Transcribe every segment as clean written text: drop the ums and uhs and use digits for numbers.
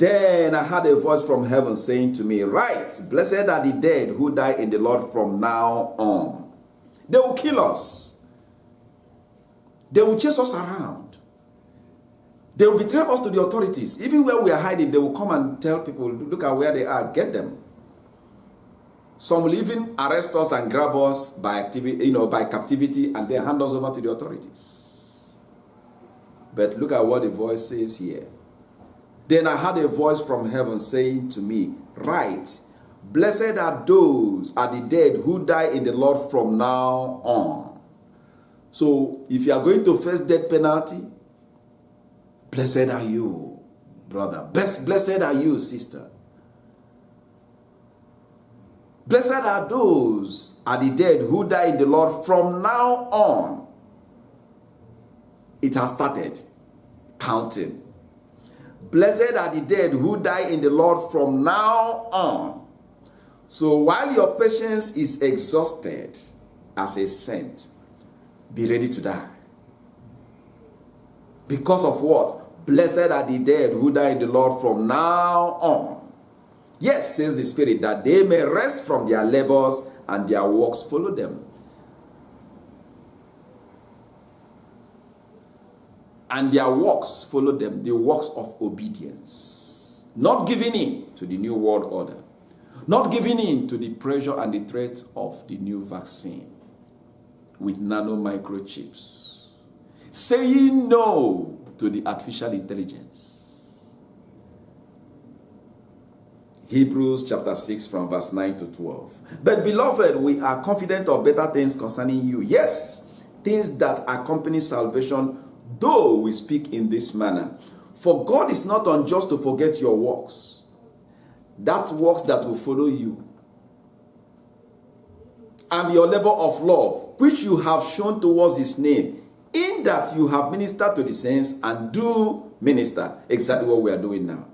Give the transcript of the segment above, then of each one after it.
Then I heard a voice from heaven saying to me, "Write, blessed are the dead who die in the Lord from now on." They will kill us. They will chase us around. They will betray us to the authorities. Even where we are hiding, they will come and tell people, "Look at where they are, get them." Some will even arrest us and grab us by captivity, and then hand us over to the authorities. But look at what the voice says here. Then I heard a voice from heaven saying to me, "Write, blessed are the dead who die in the Lord from now on." So if you are going to face death penalty, blessed are you, brother. Blessed are you, sister. Blessed are the dead who die in the Lord from now on. It has started counting. Blessed are the dead who die in the Lord from now on. So while your patience is exhausted as a saint, be ready to die. Because of what? Blessed are the dead who die in the Lord from now on. Yes, says the Spirit, that they may rest from their labors and their works follow them. And their works follow them, the works of obedience. Not giving in to the new world order. Not giving in to the pressure and the threat of the new vaccine with nano microchips. Saying no to the artificial intelligence. Hebrews chapter 6 from verse 9 to 12. But beloved, we are confident of better things concerning you. Yes, things that accompany salvation, though we speak in this manner. For God is not unjust to forget your works. That works that will follow you. And your labor of love, which you have shown towards his name, in that you have ministered to the saints and do minister. Exactly what we are doing now.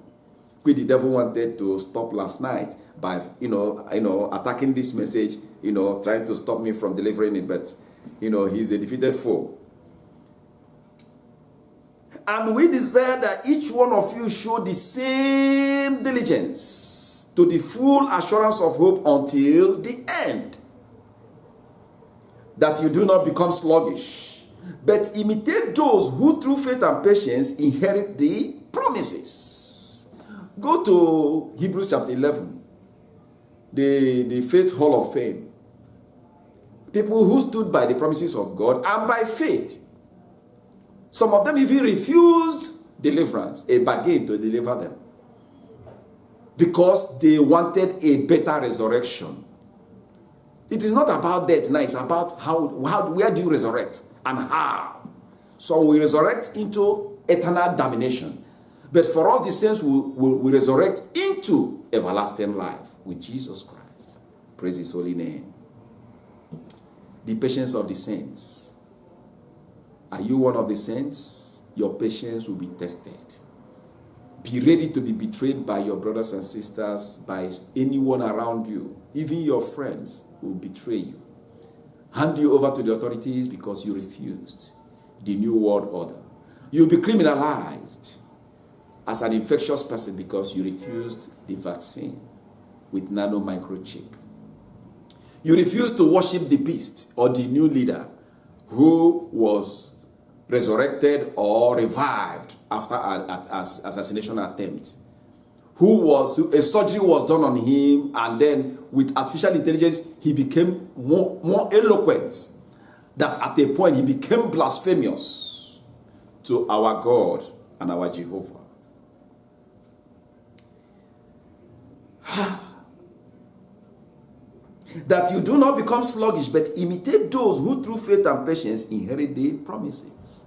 The devil wanted to stop last night by, attacking this message, trying to stop me from delivering it, but, he's a defeated foe. And we desire that each one of you show the same diligence to the full assurance of hope until the end, that you do not become sluggish, but imitate those who through faith and patience inherit the promises. Go to Hebrews chapter 11, the Faith Hall of Fame. People who stood by the promises of God and by faith. Some of them even refused deliverance, a bargain to deliver them, because they wanted a better resurrection. It is not about death now, it's about where do you resurrect and how. So we resurrect into eternal damnation. But for us, the saints will resurrect into everlasting life with Jesus Christ. Praise his holy name. The patience of the saints. Are you one of the saints? Your patience will be tested. Be ready to be betrayed by your brothers and sisters, by anyone around you. Even your friends will betray you. Hand you over to the authorities because you refused the new world order. You'll be criminalized as an infectious person because you refused the vaccine with nano microchip. You refused to worship the beast or the new leader who was resurrected or revived after an assassination attempt. A surgery was done on him, and then with artificial intelligence, he became more eloquent, that at a point he became blasphemous to our God and our Jehovah. That you do not become sluggish, but imitate those who through faith and patience inherit the promises.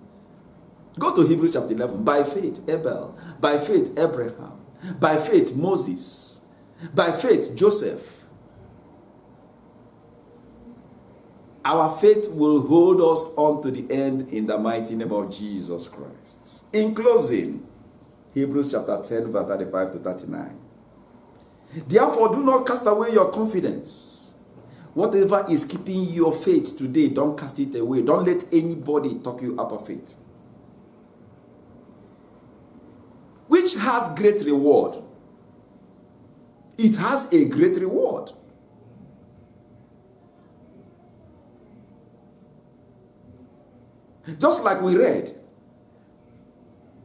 Go to Hebrews chapter 11. By faith, Abel. By faith, Abraham. By faith, Moses. By faith, Joseph. Our faith will hold us on to the end in the mighty name of Jesus Christ. In closing, Hebrews chapter 10, verse 35 to 39. Therefore, do not cast away your confidence. Whatever is keeping your faith today, don't cast it away. Don't let anybody talk you out of it. Which has great reward. It has a great reward. Just like we read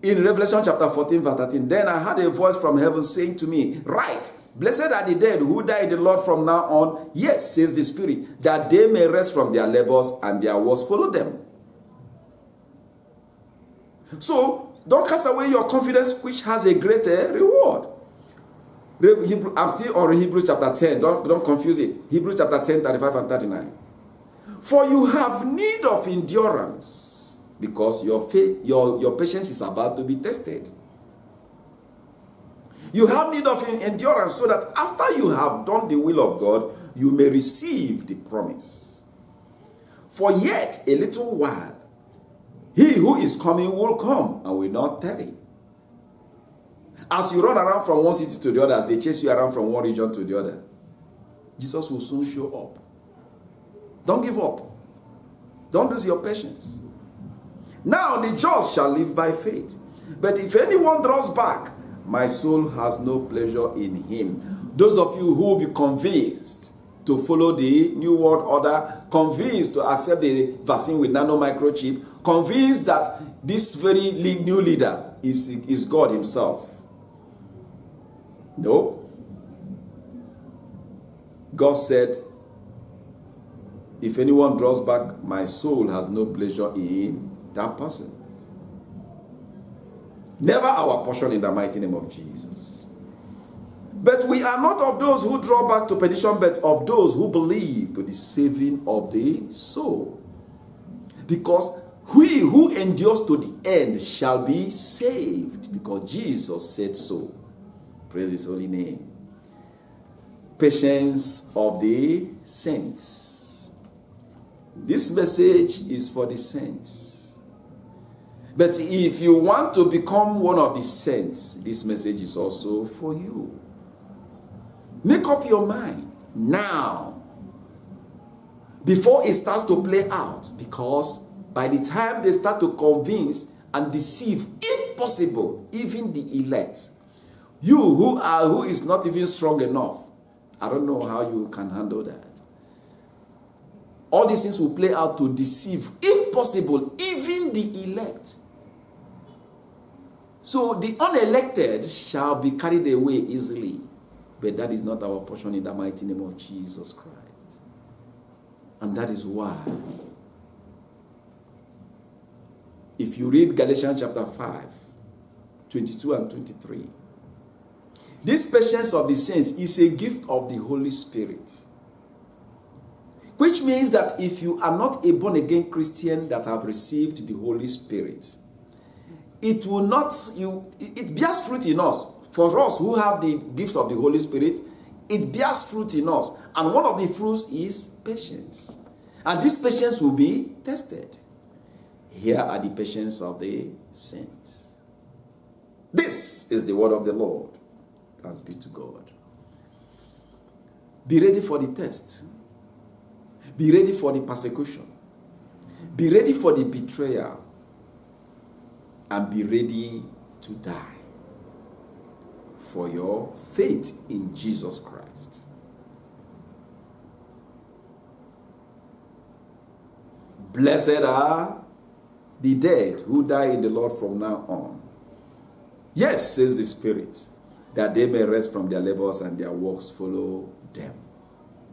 in Revelation chapter 14, verse 13, then I heard a voice from heaven saying to me, write, blessed are the dead who die in the Lord from now on. Yes, says the Spirit, that they may rest from their labors and their works follow them. So, don't cast away your confidence, which has a greater reward. I'm still on Hebrews chapter 10. Don't confuse it. Hebrews chapter 10, 35 and 39. For you have need of endurance, because your faith, your patience is about to be tested. You have need of endurance so that after you have done the will of God, you may receive the promise. For yet a little while, he who is coming will come and will not tarry. As you run around from one city to the other, as they chase you around from one region to the other, Jesus will soon show up. Don't give up. Don't lose your patience. Now the just shall live by faith. But if anyone draws back, my soul has no pleasure in him. Those of you who will be convinced to follow the New World Order, convinced to accept the vaccine with nanomicrochip, convinced that this very new leader is God himself. No. God said, if anyone draws back, my soul has no pleasure in that person. Never our portion in the mighty name of Jesus. But we are not of those who draw back to perdition, but of those who believe to the saving of the soul. Because he who endures to the end shall be saved, because Jesus said so. Praise his holy name. Patience of the saints. This message is for the saints. But if you want to become one of the saints, this message is also for you. Make up your mind now, before it starts to play out, because by the time they start to convince and deceive, if possible, even the elect, you who is not even strong enough, I don't know how you can handle that. All these things will play out to deceive, if possible, even the elect. So the unelected shall be carried away easily. But that is not our portion in the mighty name of Jesus Christ. And that is why, if you read Galatians chapter 5, 22 and 23, this patience of the saints is a gift of the Holy Spirit. Which means that if you are not a born-again Christian that have received the Holy Spirit, it will not, it bears fruit in us. For us who have the gift of the Holy Spirit, it bears fruit in us. And one of the fruits is patience. And this patience will be tested. Here are the patience of the saints. This is the word of the Lord. Thanks be to God. Be ready for the test. Be ready for the persecution. Be ready for the betrayal. And be ready to die for your faith in Jesus Christ. Blessed are the dead who die in the Lord from now on. Yes, says the Spirit, that they may rest from their labors and their works follow them.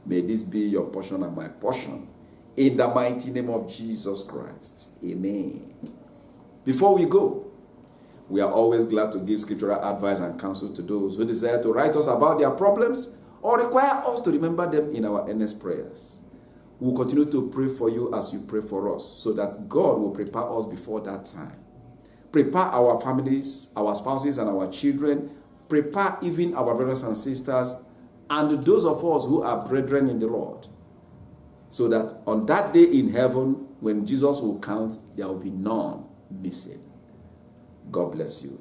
May this be your portion and my portion. In the mighty name of Jesus Christ. Amen. Before we go, we are always glad to give scriptural advice and counsel to those who desire to write us about their problems or require us to remember them in our earnest prayers. We will continue to pray for you as you pray for us, so that God will prepare us before that time. Prepare our families, our spouses, and our children. Prepare even our brothers and sisters, and those of us who are brethren in the Lord, so that on that day in heaven, when Jesus will count, there will be none missing. God bless you.